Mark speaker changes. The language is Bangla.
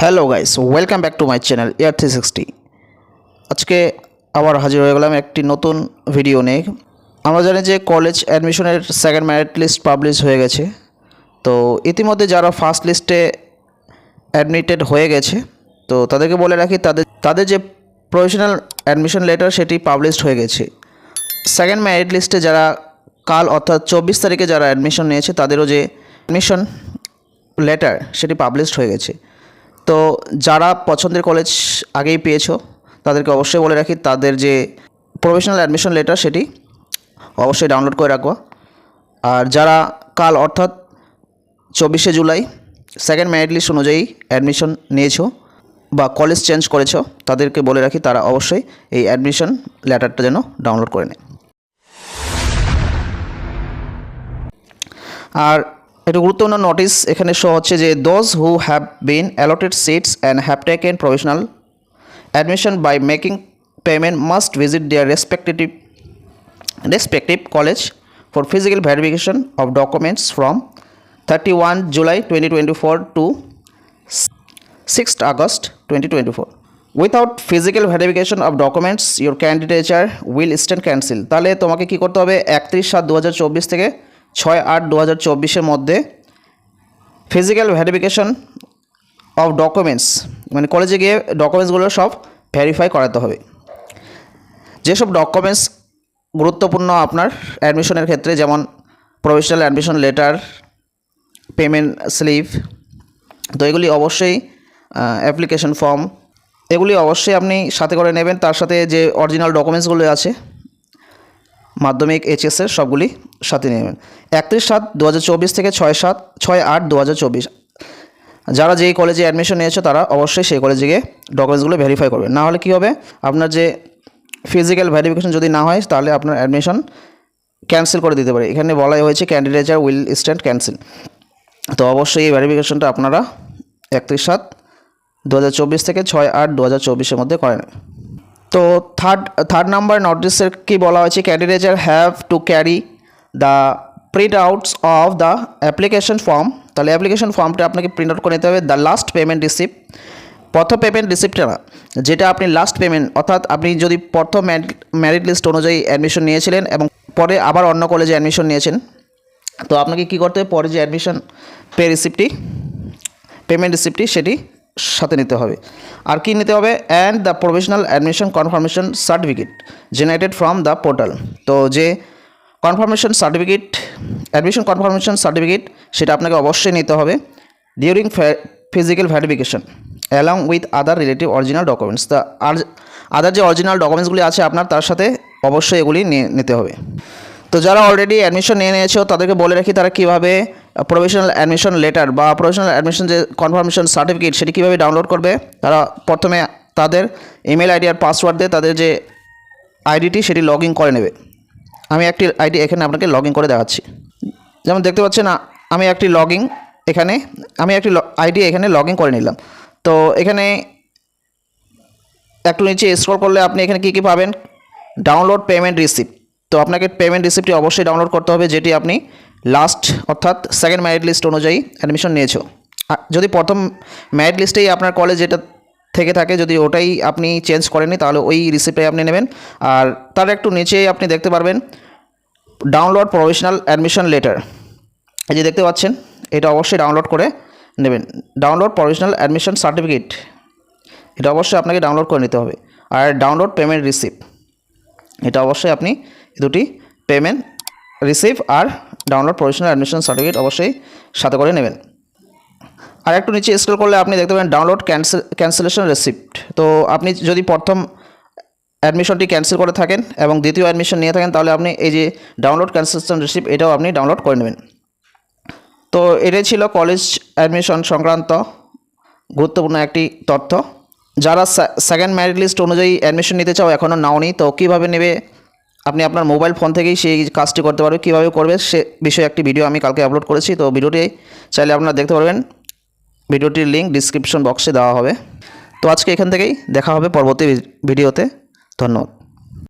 Speaker 1: Hello guys, welcome back to my channel year 360। আজকে আবার হাজির হয়ে গেলাম একটি নতুন ভিডিও নিয়ে। আমরা জানি যে কলেজ অ্যাডমিশনের সেকেন্ড মেরিট লিস্ট পাবলিশ হয়ে গেছে। তো ইতিমধ্যে যারা ফার্স্ট লিস্টে অ্যাডমিটেড হয়ে গেছে, তো তাদেরকে বলে রাখি তাদের যে প্রফেশনাল অ্যাডমিশন লেটার সেটি পাবলিশড হয়ে গেছে। সেকেন্ড মেরিট লিস্টে যারা কাল অর্থাৎ 24 তারিখে যারা অ্যাডমিশন নিয়েছে তাদেরও যে অ্যাডমিশন লেটার সেটি পাবলিশড হয়ে গেছে। তো যারা পছন্দের কলেজ আগেই পেয়েছো তাদেরকে অবশ্যই বলে রাখি তাদের যে প্রফেশনাল অ্যাডমিশন লেটার সেটি অবশ্যই ডাউনলোড করে রাখবো। আর যারা কাল অর্থাৎ 24শে জুলাই সেকেন্ড মেরিট লিস্ট অনুযায়ী অ্যাডমিশন নিয়েছো বা কলেজ চেঞ্জ করেছো তাদেরকে বলে রাখি তারা অবশ্যই এই অ্যাডমিশন লেটারটা যেন ডাউনলোড করে নেয়। আর একটা গুরুত্বপূর্ণ নোটিস এখানে শো হচ্ছে যে those who have been allotted seats and have taken professional admission by making payment must visit their respective college for physical verification of documents from 31 July 2024 to 6th August 2024. Without physical verification of documents your candidature will stand cancel. তাহলে তোমাকে কী করতে হবে 31/7/2024 থেকে 6/8/2024 মধ্যে ফিজিক্যাল ভেরিফিকেশন অফ ডকুমেন্টস মানে কলেজে গিয়ে ডকুমেন্টসগুলো সব ভেরিফাই করাতে হবে। যেসব ডকুমেন্টস গুরুত্বপূর্ণ আপনার অ্যাডমিশনের ক্ষেত্রে, যেমন professional admission letter, payment slip, তো এগুলি অবশ্যই অ্যাপ্লিকেশন ফর্ম, এগুলি অবশ্যই আপনি সাথে করে নেবেন। তার সাথে যে অরিজিনাল ডকুমেন্টসগুলো আছে মাধ্যমিক এইচএসের সবগুলি সাথে নেবেন। 31/7/2024 থেকে 6/8/2024 যারা যেই কলেজে অ্যাডমিশন নিয়েছে তারা অবশ্যই সেই কলেজে গিয়ে ডকুমেন্টসগুলো ভেরিফাই করবে। না হলে কী হবে, আপনার যে ফিজিক্যাল ভেরিফিকেশন যদি না হয় তাহলে আপনার অ্যাডমিশন ক্যান্সেল করে দিতে পারে। এখানে বলাই হয়েছে ক্যান্ডিডেচার উইল স্ট্যান্ড ক্যান্সেল। তো অবশ্যই এই ভেরিফিকেশনটা আপনারা 31/7/2024 থেকে 6/8/2024 মধ্যে করেন। তো থার্ড নাম্বার নোটিসের কী বলা হয়েছে, candidature have to carry the print outs of the application form. তাহলে অ্যাপ্লিকেশন ফর্মটা আপনাকে প্রিন্ট আউট করে নিতে হবে। দ্য লাস্ট পেমেন্ট রিসিপ্ট, প্রথম পেমেন্ট রিসিপ্টটা না, যেটা আপনি লাস্ট পেমেন্ট, অর্থাৎ আপনি যদি প্রথম মেরিট লিস্ট অনুযায়ী অ্যাডমিশন নিয়েছিলেন এবং পরে আবার অন্য কলেজে অ্যাডমিশন নিয়েছেন, তো আপনাকে কী করতে হবে, পরে যে অ্যাডমিশন পেমেন্ট রিসিপ্টটি সেটি সাথে নিতে হবে। আর কি নিতে হবে, and the professional admission confirmation certificate generated from the portal. তো যে অ্যাডমিশন কনফার্মেশন সার্টিফিকেট সেটা আপনাকে অবশ্যই নিতে হবে during physical verification along with other relative original documents. তা আদার যে অরিজিনাল ডকুমেন্টসগুলি আছে আপনার, তার সাথে অবশ্যই এগুলি নিতে হবে। তো যারা অলরেডি অ্যাডমিশন নিয়ে নিয়েছো তাদেরকে বলে রাখি তারা কীভাবে প্রফেশনাল অ্যাডমিশন লেটার বা প্রফেশনাল অ্যাডমিশন যে কনফার্মেশন সার্টিফিকেট সেটি কীভাবে ডাউনলোড করবে। তারা প্রথমে তাদের ইমেল আইডি আর পাসওয়ার্ড দিয়ে তাদের যে আইডিটি সেটি লগ ইন করে নেবে। আমি একটি আইডি এখানে আপনাকে লগ ইন করে দেখাচ্ছি। যেমন দেখতে পাচ্ছেন আমি একটি আইডি এখানে লগ ইন করে নিলাম। তো এখানে একটু নিচে স্ক্রল করলে আপনি এখানে কী পাবেন, ডাউনলোড পেমেন্ট রিসিপ্ট। তো আপনাকে পেমেন্ট রিসিপ্টটি অবশ্যই ডাউনলোড করতে হবে যেটি আপনি লাস্ট অর্থাৎ সেকেন্ড মেরিট লিস্ট অনুযায়ী অ্যাডমিশন নিয়েছো। যদি প্রথম মেরিট লিস্টেই আপনার কলেজ যেটা থেকে থাকে, যদি ওটাই আপনি চেঞ্জ করেননি তাহলে ওই রিসিপ্টটাই আপনি নেবেন। আর তার একটু নিচেই আপনি দেখতে পারবেন ডাউনলোড প্রফেশনাল অ্যাডমিশন লেটার, এই যে দেখতে পাচ্ছেন, এটা অবশ্যই ডাউনলোড করে নেবেন। ডাউনলোড প্রফেশনাল অ্যাডমিশন সার্টিফিকেট এটা অবশ্যই আপনাকে ডাউনলোড করে নিতে হবে। আর ডাউনলোড পেমেন্ট রিসিপ্ট এটা অবশ্যই আপনি দুটি পেমেন্ট রিসিভ আর ডাউনলোড প্রফেশনাল অ্যাডমিশন সার্টিফিকেট অবশ্যই সাথে করে নেবেন। আর একটু নিচে স্ক্রল করলে আপনি দেখতে পাবেন ডাউনলোড ক্যান্সেলেশন রিসিপ্ট। তো আপনি যদি প্রথম অ্যাডমিশনটি ক্যান্সেল করে থাকেন এবং দ্বিতীয় অ্যাডমিশন নিয়ে থাকেন তাহলে আপনি এই যে ডাউনলোড ক্যান্সেলেশন রিসিপ্ট এটাও আপনি ডাউনলোড করে নেবেন। তো এটাই ছিল কলেজ অ্যাডমিশন সংক্রান্ত গুরুত্বপূর্ণ একটি তথ্য। যারা সেকেন্ড মেরিট লিস্ট অনুযায়ী অ্যাডমিশন নিতে চাও এখনও নাওনি, তো কীভাবে নেবে, আপনি আপনার মোবাইল ফোন থেকেই সেই কাজটি করতে পারবে। কীভাবে করবে সে বিষয়ে একটি ভিডিও আমি কালকে আপলোড করেছি, তো ভিডিওটি চাইলে আপনারা দেখতে পারবেন। ভিডিওটির লিঙ্ক ডিসক্রিপশন বক্সে দেওয়া হবে। তো আজকে এখান থেকেই দেখা হবে পরবর্তী ভিডিওতে। ধন্যবাদ।